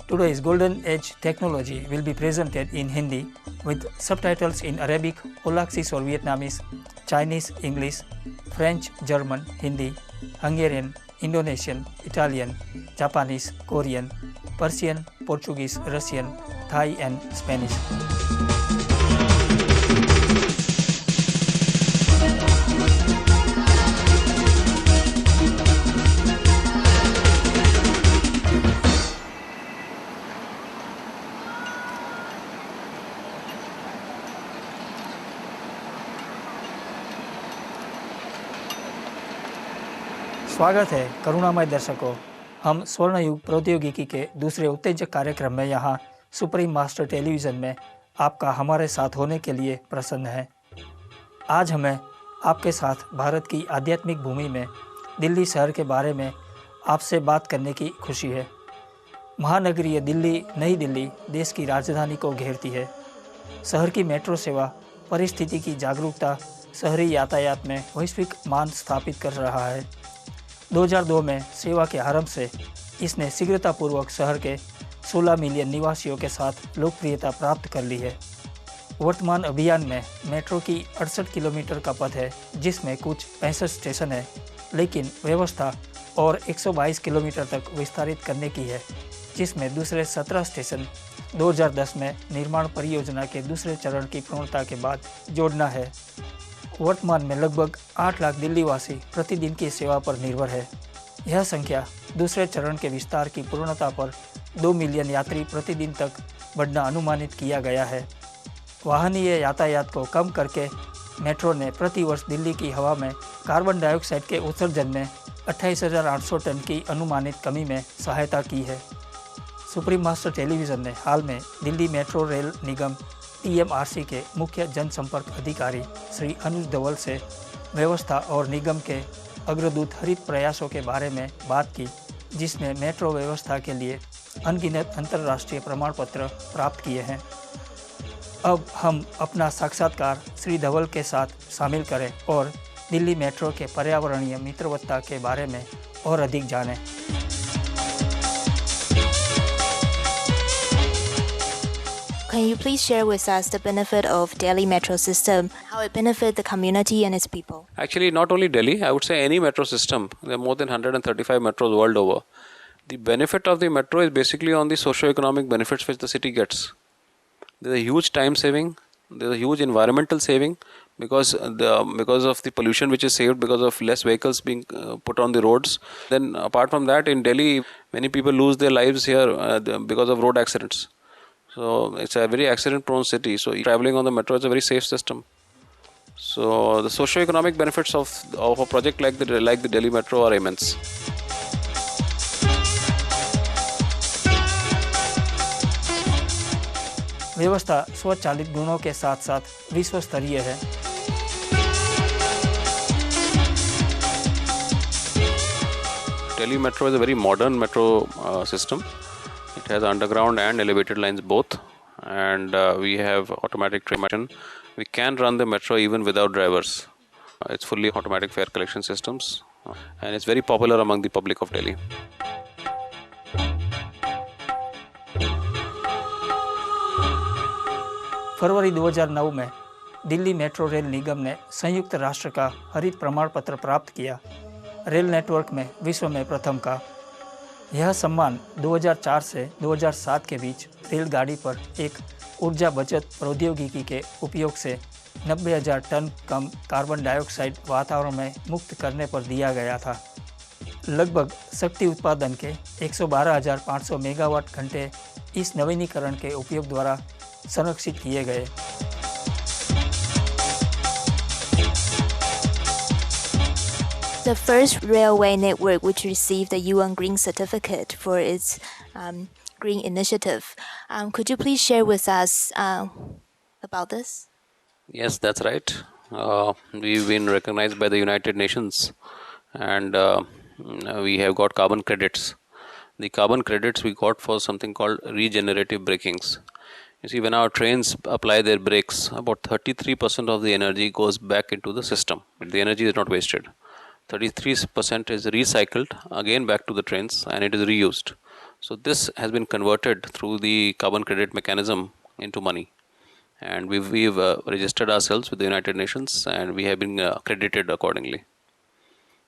Today's golden age technology will be presented in Hindi with subtitles in Arabic, Olaxis or Vietnamese, Chinese, English, French, German, Hindi, Hungarian, Indonesian, Italian, Japanese, Korean, Persian, Portuguese, Russian, Thai and Spanish. स्वागत है करुणामय दर्शकों। हम स्वर्णयुग प्रौद्योगिकी के दूसरे उत्तेजक कार्यक्रम में यहाँ सुप्रीम मास्टर टेलीविज़न में आपका हमारे साथ होने के लिए प्रसन्न हैं। आज हमें आपके साथ भारत की आध्यात्मिक भूमि में दिल्ली शहर के बारे में आपसे बात करने की खुशी है। महानगरीय दिल्ली, नई दिल्ली देश की राजधानी को घेरती है। शहर की मेट्रो सेवा परिस्थिति की जागरूकता शहरी यातायात में वैश्विक मान स्थापित कर रहा है। 2002 में सेवा के आरंभ से इसने शीघ्रतापूर्वक शहर के 16 मिलियन निवासियों के साथ लोकप्रियता प्राप्त कर ली है। वर्तमान अभियान में मेट्रो की 68 किलोमीटर का पथ है, जिसमें कुछ 65 स्टेशन है, लेकिन व्यवस्था और 122 किलोमीटर तक विस्तारित करने की है, जिसमें दूसरे 17 स्टेशन 2010 में निर्माण परियोजना के दूसरे चरण की पूर्णता के बाद जोड़ना है। वर्तमान में लगभग 8 लाख दिल्लीवासी प्रतिदिन की सेवा पर निर्भर है। यह संख्या दूसरे चरण के विस्तार की पूर्णता पर 2 मिलियन यात्री प्रतिदिन तक बढ़ना अनुमानित किया गया है। वाहनीय यातायात को कम करके मेट्रो ने प्रति वर्ष दिल्ली की हवा में कार्बन डाइऑक्साइड के उत्सर्जन में 28,800 टन की अनुमानित कमी में सहायता की है। सुप्रीम मास्टर टेलीविज़न ने हाल में दिल्ली मेट्रो रेल निगम TMRC के मुख्य जनसंपर्क अधिकारी श्री अनुज धवल से व्यवस्था और निगम के अग्रदूत हरित प्रयासों के बारे में बात की, जिसने मेट्रो व्यवस्था के लिए अनगिनत अंतर्राष्ट्रीय प्रमाण पत्र प्राप्त किए हैं। अब हम अपना साक्षात्कार श्री धवल के साथ शामिल करें और दिल्ली मेट्रो के पर्यावरणीय मित्रवत्ता के बारे में और अधिक जानें। Can you please share with us the benefit of Delhi metro system, how it benefits the community and its people? Actually, not only Delhi, I would say any metro system. There are more than 135 metros world over. The benefit of the metro is basically on the socio-economic benefits which the city gets. There's a huge time saving, there's a huge environmental saving because of the pollution which is saved because of less vehicles being put on the roads. Then apart from that, in Delhi, many people lose their lives here because of road accidents. So it's a very accident-prone city. So traveling on the metro is a very safe system. So the socio-economic benefits of a project like the Delhi Metro are immense. व्यवस्था स्वचालित गुणों के साथ साथ विश्व स्तरीय है। Delhi Metro is a very modern metro system. It has underground and elevated lines both, and we have automatic train. We can run the metro even without drivers. It's fully automatic fare collection systems, and it's very popular among the public of Delhi. फरवरी 2009 में Delhi metro rail निगम ने संयुक्त राष्ट्र का हरित प्रमाण पत्र प्राप्त किया। रेल नेटवर्क में विश्व में प्रथम का यह सम्मान 2004 से 2007 के बीच रेलगाड़ी पर एक ऊर्जा बचत प्रौद्योगिकी के उपयोग से 90,000 टन कम कार्बन डाइऑक्साइड वातावरण में मुक्त करने पर दिया गया था। लगभग शक्ति उत्पादन के 112,500 मेगावाट घंटे इस नवीनीकरण के उपयोग द्वारा संरक्षित किए गए। The first railway network which received the UN Green Certificate for its green initiative. Could you please share with us about this? Yes, that's right. We've been recognized by the United Nations, and we have got carbon credits. The carbon credits we got for something called regenerative brakings. You see, when our trains apply their brakes, about 33% of the energy goes back into the system. The energy is not wasted. 33% is recycled again back to the trains, and it is reused. So this has been converted through the carbon credit mechanism into money, and we've registered ourselves with the United Nations, and we have been credited accordingly.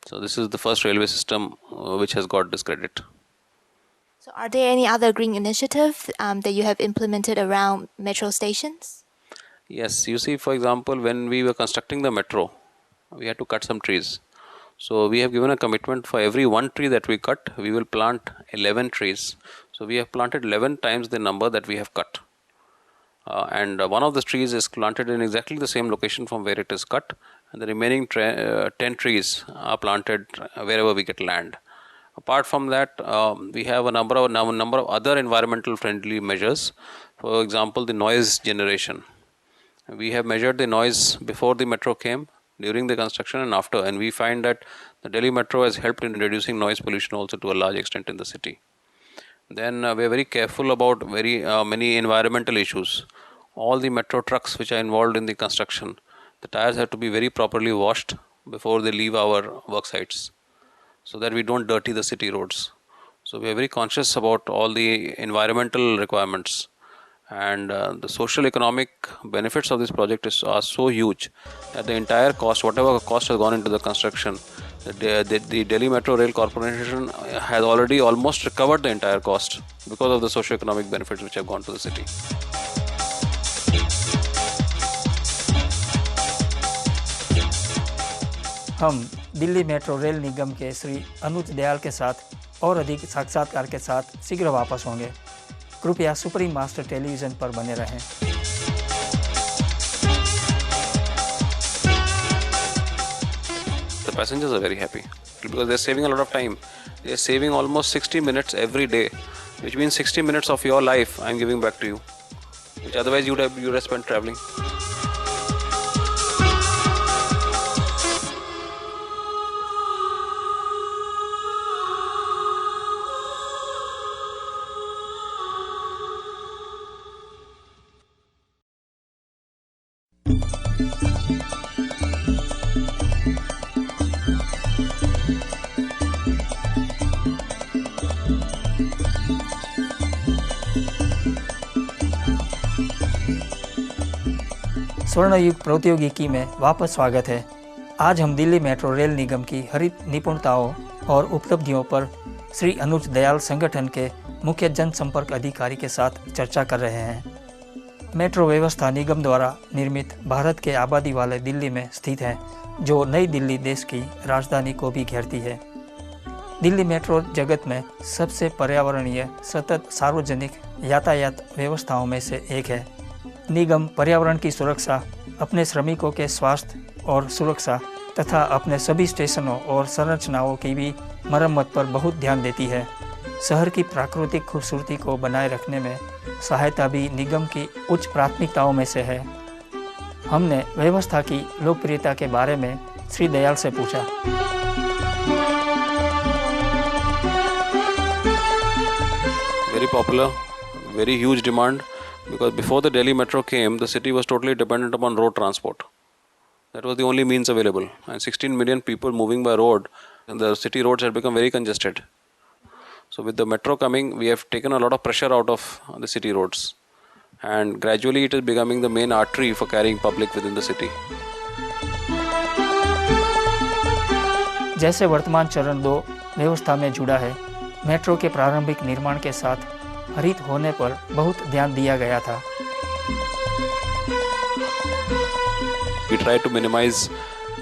So this is the first railway system which has got this credit. So, are there any other green initiatives that you have implemented around metro stations? Yes, you see, for example, when we were constructing the metro, we had to cut some trees. So we have given a commitment for every one tree that we cut, we will plant 11 trees. So we have planted 11 times the number that we have cut. And one of the trees is planted in exactly the same location from where it is cut, and the remaining 10 trees are planted wherever we get land. Apart from that, we have a number of other environmental friendly measures. For example, the noise generation. We have measured the noise before the metro came, during the construction, and after, and we find that the Delhi metro has helped in reducing noise pollution also to a large extent in the city. Then we are very careful about very many environmental issues. All the metro trucks which are involved in the construction, the tires have to be very properly washed before they leave our work sites, so that we don't dirty the city roads. So we are very conscious about all the environmental requirements, and the social economic benefits of this project are so huge that the entire cost, whatever cost has gone into the construction, the Delhi Metro Rail Corporation has already almost recovered the entire cost because of the socio-economic benefits which have gone to the city. हम Delhi metro rail निगम के श्री अनुज दयाल के साथ और अधिक साक्षात्कार के साथ शीघ्र वापस होंगे। कृपया सुप्रीम मास्टर टेलीविज़न पर बने रहें। The passengers are very happy because they're saving a lot of time. They're saving almost 60 minutes every day, which means 60 minutes of your life I'm giving back to you, which otherwise you would have spent traveling. स्वर्णयुग प्रौद्योगिकी में वापस स्वागत है। आज हम Delhi metro rail निगम की हरित निपुणताओं और उपलब्धियों पर श्री अनुज दयाल संगठन के मुख्य जनसंपर्क अधिकारी के साथ चर्चा कर रहे हैं। मेट्रो व्यवस्था निगम द्वारा निर्मित भारत के आबादी वाले दिल्ली में स्थित है, जो नई दिल्ली देश की राजधानी को भी घेरती है। दिल्ली मेट्रो जगत में सबसे पर्यावरणीय सतत सार्वजनिक यातायात व्यवस्थाओं में से एक है। निगम पर्यावरण की सुरक्षा, अपने श्रमिकों के स्वास्थ्य और सुरक्षा तथा अपने सभी स्टेशनों और संरचनाओं की भी मरम्मत पर बहुत ध्यान देती है। शहर की प्राकृतिक खूबसूरती को बनाए रखने में सहायता भी निगम की उच्च प्राथमिकताओं में से है। हमने व्यवस्था की लोकप्रियता के बारे में श्री दयाल से पूछा। Very popular, very huge demand, because before the Delhi metro came, the city was totally dependent upon road transport. That was the only means available, and 16 million people moving by road, and the city roads had become very congested. So with the metro coming, we have taken a lot of pressure out of the city roads, and gradually it is becoming the main artery for carrying public within the city. जैसे वर्तमान चरण 2 व्यवस्था में जुड़ा है, metro के प्रारंभिक निर्माण के साथ हरित होने पर बहुत ध्यान दिया गया था। We tried to minimize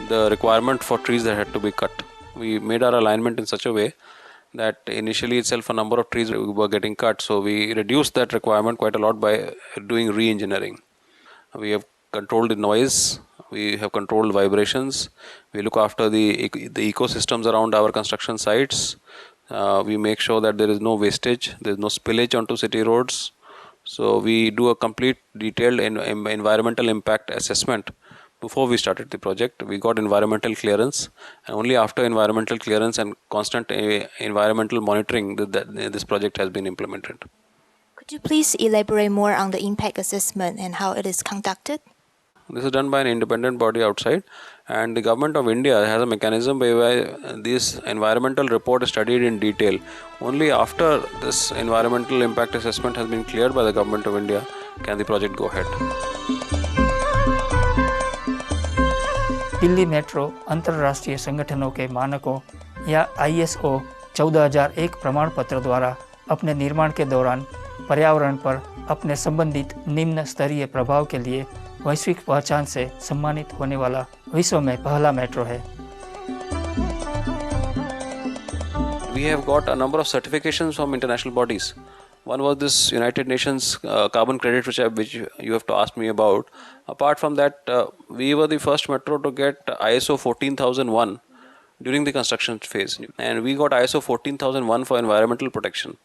the requirement for trees that had to be cut. We made our alignment in such a way that initially itself a number of trees were getting cut, so we reduced that requirement quite a lot by doing re-engineering. We have controlled the noise, we have controlled vibrations, we look after the ecosystems around our construction sites. We make sure that there is no wastage, there is no spillage onto city roads. So we do a complete detailed environmental impact assessment before we started the project. We got environmental clearance, and only after environmental clearance and constant environmental monitoring that this project has been implemented. Could you please elaborate more on the impact assessment and how it is conducted? This is done by an independent body outside, and the government of India has a mechanism whereby this environmental report is studied in detail. Only after this environmental impact assessment has been cleared by the government of India can the project go ahead. Delhi metro अंतर्राष्ट्रीय संगठनों के मानकों या ISO 14001 प्रमाण पत्र द्वारा अपने निर्माण के दौरान पर्यावरण पर अपने संबंधित निम्न स्तरीय प्रभाव के लिए वैश्विक पहचान से सम्मानित होने वाला विश्व में पहला मेट्रो है। We have got a number of certifications from international bodies. One was this United Nations carbon credit, which you have to ask me about. Apart from that, we were the first metro to get ISO 14001 during the construction phase, and we got ISO 14001 for environmental protection.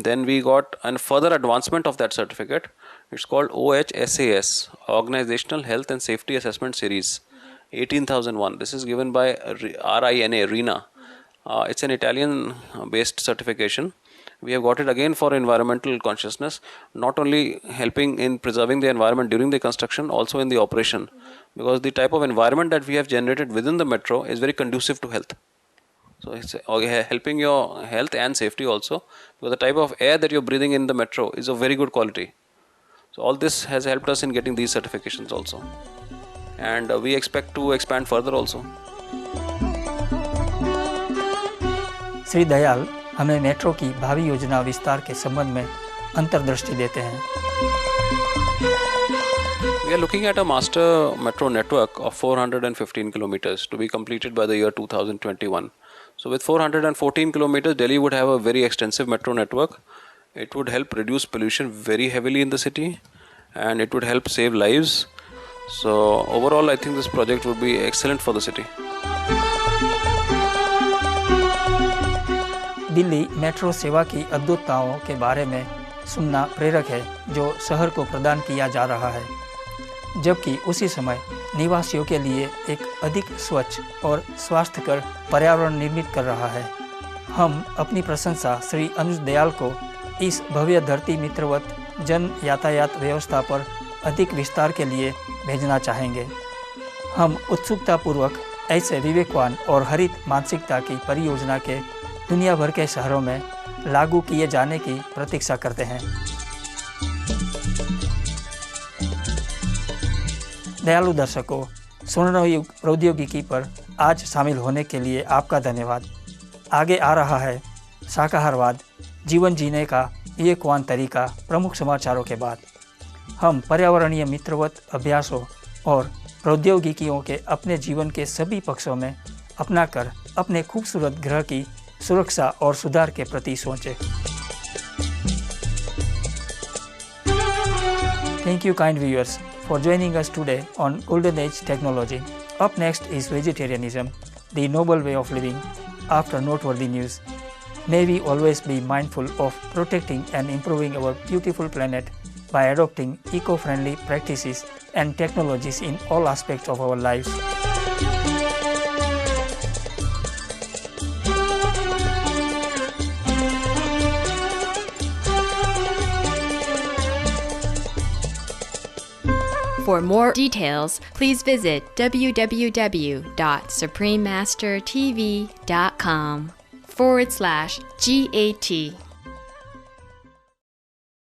Then we got a further advancement of that certificate. It's called OHSAS, Organizational Health and Safety Assessment Series 18001. This is given by RINA. It's an Italian based certification. We have got it again for environmental consciousness, not only helping in preserving the environment during the construction, also in the operation, because the type of environment that we have generated within the metro is very conducive to health. So it's helping your health and safety also, because the type of air that you're breathing in the metro is of very good quality. So all this has helped us in getting these certifications also, and we expect to expand further also. Shri Dayal हमें metro की भावी योजना विस्तार के संबंध में अंतर्दृष्टि देते हैं। We are looking at a master metro network of 415 kilometers to be completed by the year 2021. So with 414 kilometers, Delhi would have a very extensive metro network. It would help reduce pollution very heavily in the city, and it would help save lives. So overall, I think this project would be excellent for the city. Delhi metro सेवा की अद्भुतताओं के बारे में सुनना प्रेरक है जो शहर को प्रदान किया जा रहा है, जबकि उसी समय निवासियों के लिए एक अधिक स्वच्छ और स्वास्थ्यकर पर्यावरण निर्मित कर रहा है। हम अपनी प्रशंसा श्री अनुज दयाल को इस भव्य धरती मित्रवत जन यातायात व्यवस्था पर अधिक विस्तार के लिए भेजना चाहेंगे। हम उत्सुकतापूर्वक ऐसे विवेकवान और हरित मानसिकता की परियोजना के दुनिया भर के शहरों में लागू किए जाने की प्रतीक्षा करते हैं। दयालु दर्शकों, स्वर्णयुग प्रौद्योगिकी पर आज शामिल होने के लिए आपका धन्यवाद। आगे आ रहा है शाकाहारवाद, जीवन जीने का विवेकवान तरीका प्रमुख समाचारों के बाद। हम पर्यावरणीय मित्रवत अभ्यासों और प्रौद्योगिकियों के अपने जीवन के सभी पक्षों में अपनाकर अपने खूबसूरत ग्रह की सुरक्षा और सुधार के प्रति सोचें। Thank you, kind viewers, for joining us today on Golden Age Technology. Up next is vegetarianism, the noble way of living. After noteworthy news, may we always be mindful of protecting and improving our beautiful planet by adopting eco-friendly practices and technologies in all aspects of our lives. For more details, please visit www.suprememastertv.com/GAT.